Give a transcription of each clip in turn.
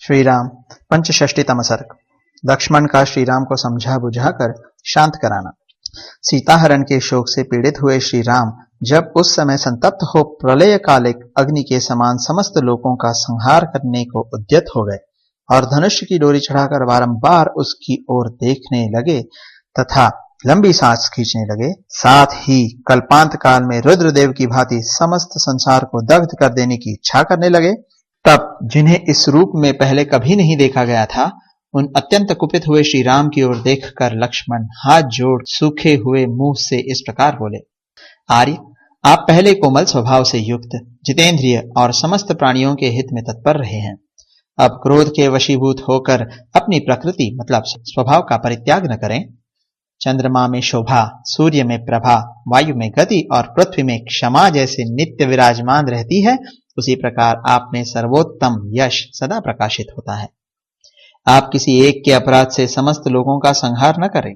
श्री राम पंचषष्टितम सर्ग। लक्ष्मण का श्री राम को समझा बुझाकर शांत कराना। सीताहरण के शोक से पीड़ित हुए श्री राम जब उस समय संतप्त हो प्रलय कालिक अग्नि के समान समस्त लोगों का संहार करने को उद्यत हो गए और धनुष की डोरी चढ़ाकर बारंबार उसकी ओर देखने लगे तथा लंबी सांस खींचने लगे, साथ ही कल्पांत काल में रुद्रदेव की भांति समस्त संसार को दग्ध कर देने की इच्छा करने लगे, तब जिन्हें इस रूप में पहले कभी नहीं देखा गया था, उन अत्यंत कुपित हुए श्री राम की ओर देखकर लक्ष्मण हाथ जोड़ सूखे हुए मुंह से इस प्रकार बोले। आर्य, आप पहले कोमल स्वभाव से युक्त, जितेंद्रिय और समस्त प्राणियों के हित में तत्पर रहे हैं। अब क्रोध के वशीभूत होकर अपनी प्रकृति मतलब स्वभाव का परित्याग न करें। चंद्रमा में शोभा, सूर्य में प्रभा, वायु में गति और पृथ्वी में क्षमा जैसे नित्य विराजमान रहती है, उसी प्रकार आप में सर्वोत्तम यश सदा प्रकाशित होता है। आप किसी एक के अपराध से समस्त लोगों का संहार न करें।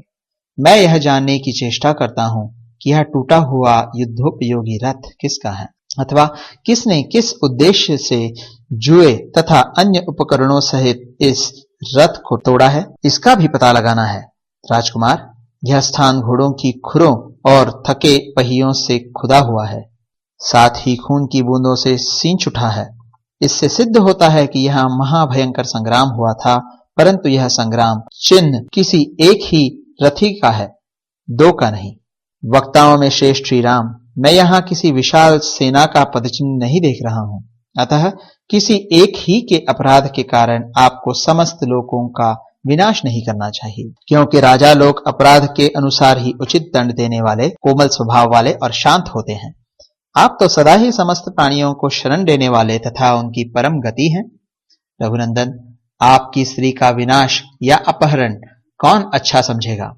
मैं यह जानने की चेष्टा करता हूं कि यह टूटा हुआ युद्धोपयोगी रथ किसका है, अथवा किसने किस उद्देश्य से जुए तथा अन्य उपकरणों सहित इस रथ को तोड़ा है, इसका भी पता लगाना है। राजकुमार, यह स्थान घोड़ों की खुरों और थके पहियों से खुदा हुआ है, साथ ही खून की बूंदों से सींच उठा है। इससे सिद्ध होता है कि यह महाभयंकर संग्राम हुआ था, परंतु यह संग्राम चिन्ह किसी एक ही रथी का है, दो का नहीं। वक्ताओं में श्रेष्ठ श्री राम, मैं यहाँ किसी विशाल सेना का पदचिन्ह नहीं देख रहा हूं, अतः किसी एक ही के अपराध के कारण आपको समस्त लोगों का विनाश नहीं करना चाहिए, क्योंकि राजा लोग अपराध के अनुसार ही उचित दंड देने वाले, कोमल स्वभाव वाले और शांत होते हैं। आप तो सदा ही समस्त प्राणियों को शरण देने वाले तथा उनकी परम गति हैं। रघुनंदन, आपकी स्त्री का विनाश या अपहरण कौन अच्छा समझेगा?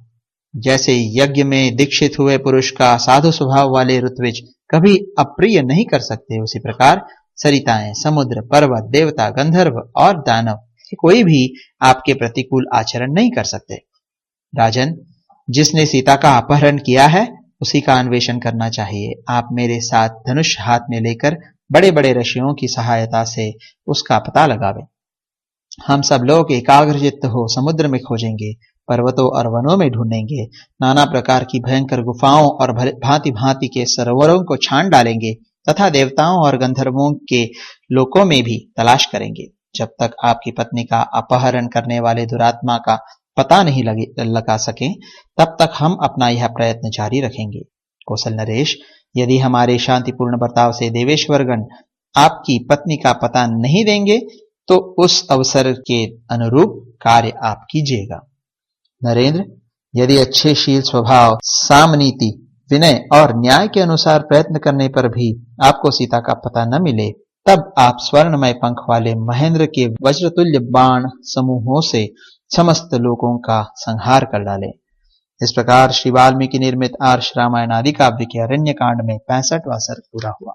जैसे यज्ञ में दीक्षित हुए पुरुष का साधु स्वभाव वाले ऋत्विज कभी अप्रिय नहीं कर सकते, उसी प्रकार सरिताएं, समुद्र, पर्वत, देवता, गंधर्व और दानव कोई भी आपके प्रतिकूल आचरण नहीं कर सकते। राजन, जिसने सीता का अपहरण किया है उसी का अन्वेषण करना चाहिए। आप मेरे साथ धनुष हाथ में लेकर बड़े बड़े ऋषियों की सहायता से उसका पता लगावे। हम सब लोग एकाग्रचित्त हो समुद्र में खोजेंगे, पर्वतों और वनों में ढूंढेंगे, नाना प्रकार की भयंकर गुफाओं और भांति भांति के सरोवरों को छान डालेंगे तथा देवताओं और गंधर्वों के लोकों में भी तलाश करेंगे। जब तक आपकी पत्नी का अपहरण करने वाले दुरात्मा का पता नहीं लगा सके, तब तक हम अपना यह प्रयत्न जारी रखेंगे। कौशल नरेश, यदि हमारे शांतिपूर्ण बर्ताव से देवेश्वरगण आपकी पत्नी का पता नहीं देंगे तो उस अवसर के अनुरूप कार्य आप कीजिएगा। नरेंद्र, यदि अच्छे शील स्वभाव, सामनीति, विनय और न्याय के अनुसार प्रयत्न करने पर भी आपको सीता का पता न मिले, तब आप स्वर्णमय पंख वाले महेंद्र के वज्रतुल्य बाण समूहों से समस्त लोगों का संहार कर डालें। इस प्रकार श्री वाल्मीकि निर्मित आर्ष रामायण आदि काव्य के अरण्य कांड में 65वां सर्ग पूरा हुआ।